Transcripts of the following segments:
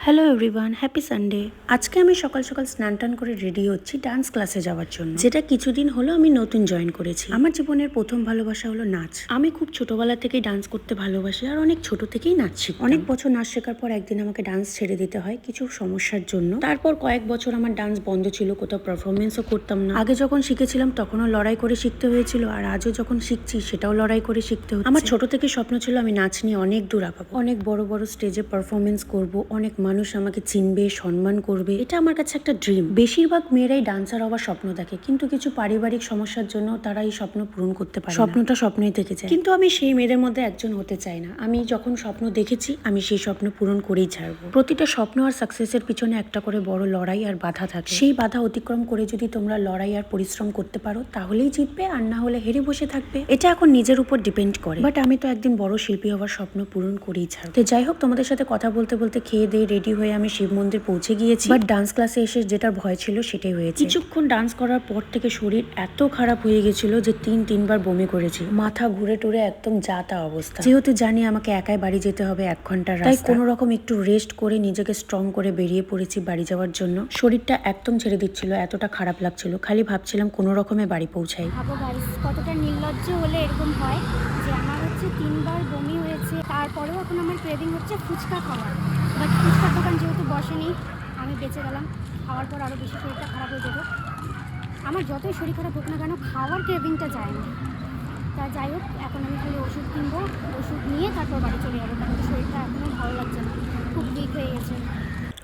Hello everyone, happy Sunday. আজকে আমি সকাল সকাল স্নান টান করে রেডি হচ্ছি ডান্স ক্লাসে যাওয়ার জন্য, যেটা কিছুদিন হলো আমি নতুন জয়েন করেছি। আমার জীবনের প্রথম ভালোবাসা হলো নাচ। আমি খুব ছোটবেলা থেকেই ডান্স করতে ভালোবাসি আর অনেক ছোট থেকেই নাচ শিখি। অনেক বছর নাচ শেখার পর একদিন আমাকে ডান্স ছেড়ে দিতে হয় কিছু সমস্যার জন্য। তারপর কয়েক বছর আমার ডান্স বন্ধ ছিল, কোথাও পারফরমেন্সও করতাম না। আগে যখন শিখেছিলাম তখনও লড়াই করে শিখতে হয়েছিল, আর আজও যখন শিখছি সেটাও লড়াই করে শিখতে হচ্ছে। আমার ছোট থেকে স্বপ্ন ছিল আমি নাচ নিয়ে অনেক দূর আগাবো, অনেক বড় বড় স্টেজে পারফরমেন্স করব, অনেক মানুষ আমাকে চিনবে, সম্মান করবে। এটা আমার কাছে একটা ড্রিম। বেশিরভাগ মেয়েরাই ডান্সার হওয়ার স্বপ্ন দেখে, কিন্তু কিছু পারিবারিক সমস্যার জন্য তারা এই স্বপ্ন পূরণ করতে পারে না। স্বপ্নটা স্বপ্নই থেকে যায়। কিন্তু আমি সেই মেয়েদের মধ্যে একজন হতে চাই না। আমি যখন স্বপ্ন দেখেছি আমি সেই স্বপ্ন পূরণ করেই ছাড়বো। প্রতিটা স্বপ্ন আর সাকসেসের পিছনে একটা করে বড় লড়াই আর বাধা থাকে। সেই বাধা অতিক্রম করে যদি তোমরা লড়াই আর পরিশ্রম করতে পারো তাহলেই জিতবে, আর না হলে হেরে বসে থাকবে। এটা এখন নিজের উপর ডিপেন্ড করে। বাট আমি তো একদিন বড় শিল্পী হওয়ার স্বপ্ন পূরণ করেই ছাড়বো। তো যাই হোক, তোমাদের সাথে কথা বলতে বলতে খেয়ে দিয়ে রেডি হয়ে আমি শিব মন্দির পৌঁছে গিয়েছি। বাট ডান্স ক্লাসে এসে যেটা ভয় ছিল সেটাই হয়েছে। কিছুক্ষণ ডান্স করার পর থেকে শরীর এত খারাপ হয়ে গেছিল যে তিনবার বমি করেছি। মাথা ঘুরে টুরে একদম যা তা অবস্থা। যেহেতু জানি আমাকে একাই বাড়ি যেতে হবে 1 ঘন্টার রাস্তা, তাই কোনো রকম একটু রেস্ট করে নিজেকে স্ট্রং করে বেরিয়ে পড়েছি বাড়ি যাওয়ার জন্য। শরীরটা একদম ছেড়ে দিচ্ছিল, এতটা খারাপ লাগছিল, খালি ভাবছিলাম কোনো রকমে বাড়ি পৌঁছাই। ভাবো গাইস, কতটা নির্লজ্জ হলে এরকম হয় যে আমার 3বার বমি হয়েছে, তারপরেও এখন আমার ক্রেভিং হচ্ছে ফুচকা খাওয়ার। বাট ফুচকার দোকান যেহেতু বসেনি, আমি বেঁচে গেলাম। খাওয়ার পর আরও বেশি শরীরটা খারাপ হয়ে যেত। আমার যতই শরীর খারাপ হোক না কেন, খাওয়ার ক্রেভিংটা যায় না। তা যাই হোক, এখন আমি খালি ওষুধ কিনবো, ওষুধ নিয়ে তারপর বাড়ি চলে যাবো, কারণ শরীরটা এখনও ভালো লাগছে না, খুব উইক হয়ে গেছে।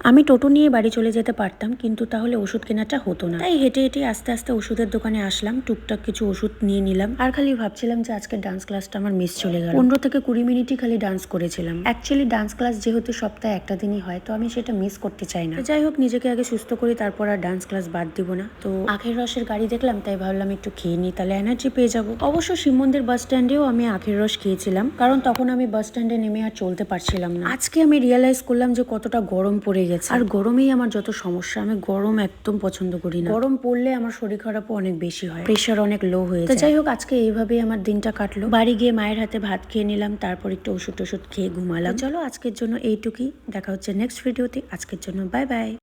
আমি টোটো নিয়ে বাড়ি চলে যেতে পারতাম, কিন্তু তাহলে ওষুধ কেনাটা হতো না। তাই হেঁটে হেঁটে আস্তে আস্তে ওষুধের দোকানে আসলাম, টুকটাক কিছু ওষুধ নিয়ে নিলাম। আর খালি ভাবছিলাম যে আজকে ডান্স ক্লাসটা আমার মিস চলে গেল। 15 থেকে 20 মিনিটই খালি ডান্স করেছিলাম। অ্যাকচুয়ালি ডান্স ক্লাস যেহেতু সপ্তাহে একটা দিনই হয়, তো আমি সেটা মিস করতে চাই না। যাই হোক, নিজেকে আগে সুস্থ করি, তারপর আর ডান্স ক্লাস বাদ দিব না। তো আখের রসের গাড়ি দেখলাম, তাই ভাবলাম একটু খেয়ে নিই, তাহলে এনার্জি পেয়ে যাবো। অবশ্য শিব মন্দির বাস স্ট্যান্ডেও আমি আখের রস খেয়েছিলাম, কারণ তখন আমি বাস স্ট্যান্ডে নেমে আর চলতে পারছিলাম না। আজকে আমি রিয়েলাইজ করলাম যে কতটা গরম পড়ে গেছে, আর গরমেই আমার যত সমস্যা। আমি গরম একদম পছন্দ করি না। গরম পড়লে আমার শরীর খারাপও অনেক বেশি হয়, প্রেশার অনেক লো হয়ে যায়। যাই হোক, আজকে এইভাবেই আমার দিনটা কাটলো। বাড়ি গিয়ে মায়ের হাতে ভাত খেয়ে নিলাম, তারপর একটু ওষুধ খেয়ে ঘুমালাম। চলো আজকের জন্য এইটুকুই, দেখা হচ্ছে নেক্সট ভিডিওতে। আজকের জন্য বাই বাই।